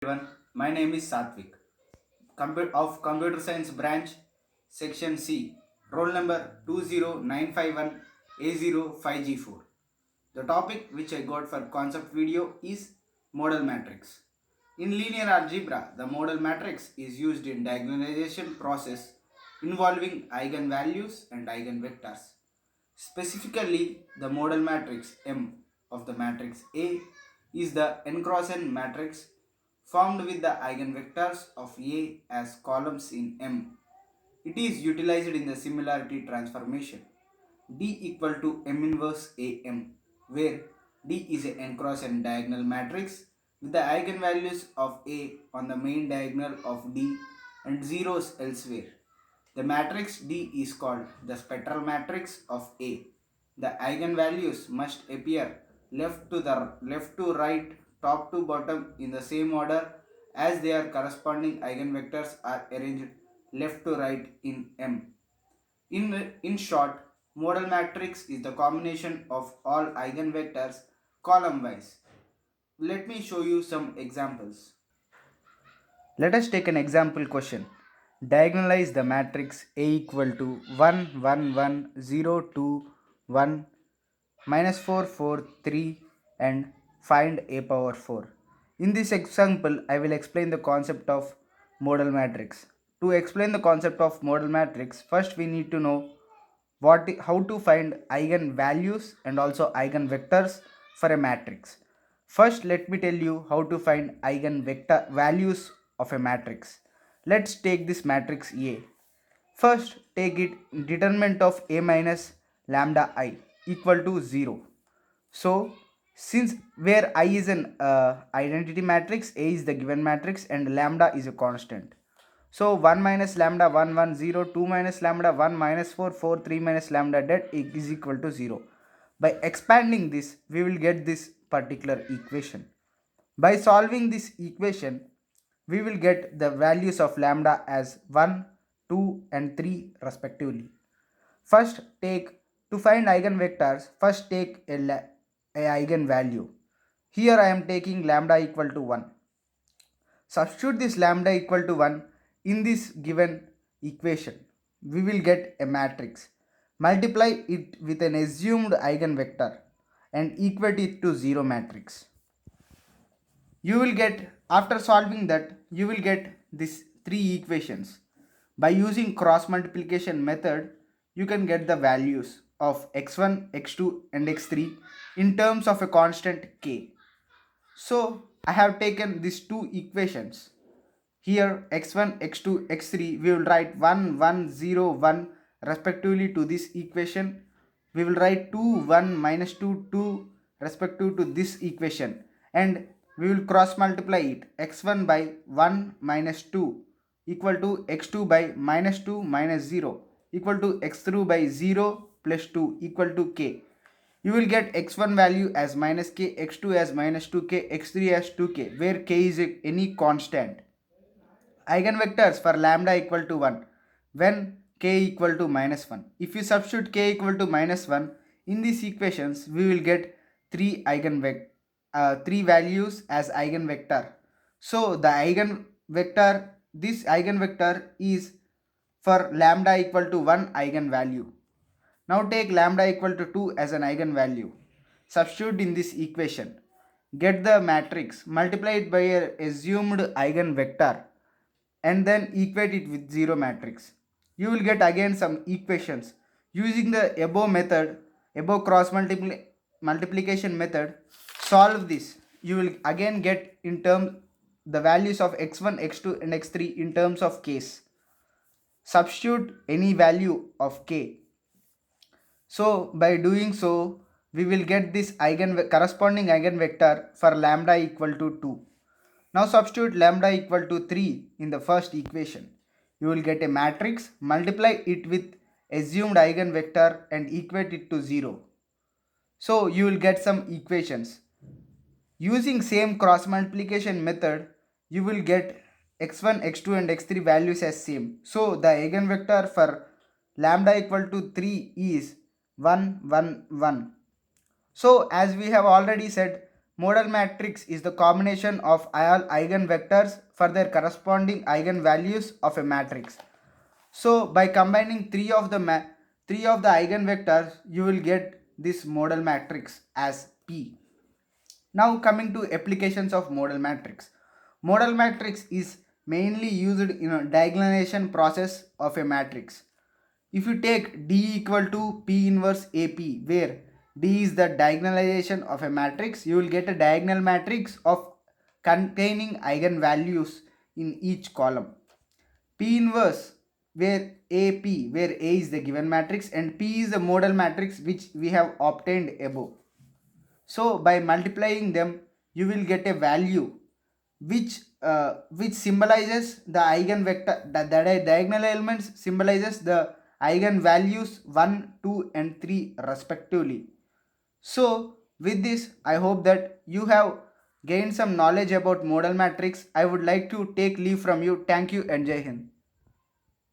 Everyone, my name is Satvik, of Computer Science Branch, Section C, roll number 20951A05G4. The topic which I got for concept video is model matrix. In linear algebra, the model matrix is used in diagonalization process involving eigenvalues and eigenvectors. Specifically, the model matrix M of the matrix A is the n cross n matrix formed with the eigenvectors of A as columns in M. It is utilized in the similarity transformation D equal to M inverse AM, where D is a n cross n diagonal matrix with the eigenvalues of A on the main diagonal of D and zeros elsewhere. The matrix D is called the spectral matrix of A. The eigenvalues must appear left to right, top to bottom in the same order as their corresponding eigenvectors are arranged left to right in M. In short, model matrix is the combination of all eigenvectors column wise. Let me show you some examples. Let us take an example question. Diagonalize the matrix A equal to 1, 1, 1, 0, 2, 1, minus 4, 4, 3 and find A power 4. In this example, I will explain the concept of model matrix. To explain the concept of model matrix, first we need to know how to find eigenvalues and also eigenvectors for a matrix. First, let me tell you how to find eigenvector values of a matrix. Let's take this matrix A. First, take it determinant of A minus lambda I equal to 0. So, since where I is an identity matrix, A is the given matrix and lambda is a constant. So 1 minus lambda 1 1 0, 2 minus lambda 1 minus 4 4, 3 minus lambda that is equal to 0. By expanding this, we will get this particular equation. By solving this equation, we will get the values of lambda as 1, 2 and 3 respectively. First to find eigenvectors, first take a eigenvalue. Here I am taking lambda equal to 1. Substitute this lambda equal to 1 in this given equation. We will get a matrix. Multiply it with an assumed eigenvector and equate it to 0 matrix. You will get, after solving that, you will get these three equations. By using cross multiplication method, you can get the values of x1, x2 and x3 in terms of a constant k. So I have taken these two equations. Here x1, x2, x3, we will write 1, 1, 0, 1 respectively to this equation. We will write 2, 1, minus 2, 2 respective to this equation. And we will cross multiply it. x1 by 1 minus 2 equal to x2 by minus 2 minus 0 equal to x3 by 0 plus 2 equal to k. You will get x1 value as minus k, x2 as minus 2k, x3 as 2k, where k is any constant. Eigenvectors for lambda equal to 1 when k equal to minus 1. If you substitute k equal to minus 1 in these equations, we will get three values as eigenvector. So the this eigenvector is for lambda equal to 1 eigenvalue. Now take lambda equal to 2 as an eigenvalue. Substitute in this equation. Get the matrix, multiply it by a assumed eigenvector and then equate it with 0 matrix. You will get again some equations. Using the above cross multiplication method, solve this. You will again get in terms the values of x1, x2 and x3 in terms of k's. Substitute any value of k. So by doing so, we will get this corresponding eigenvector for lambda equal to 2. Now substitute lambda equal to 3 in the first equation. You will get a matrix, multiply it with assumed eigenvector and equate it to 0. So you will get some equations. Using same cross multiplication method, you will get x1, x2 and x3 values as same. So the eigenvector for lambda equal to 3 is 1, 1, 1. So as we have already said, Modal matrix is the combination of all eigenvectors for their corresponding eigenvalues of a matrix. So by combining three of the eigenvectors, you will get this modal matrix as P. Now coming to applications of modal matrix. Modal matrix is mainly used in a diagonalization process of a matrix. If you take D equal to P inverse AP, where D is the diagonalization of a matrix, you will get a diagonal matrix of containing eigenvalues in each column. P inverse, where AP, where A is the given matrix and P is the modal matrix which we have obtained above. So by multiplying them, you will get a value which symbolizes the eigenvector. The diagonal elements symbolizes the eigenvalues 1, 2, and 3 respectively. So with this, I hope that you have gained some knowledge about modal matrix. I would like to take leave from you. Thank you and Jai Hind.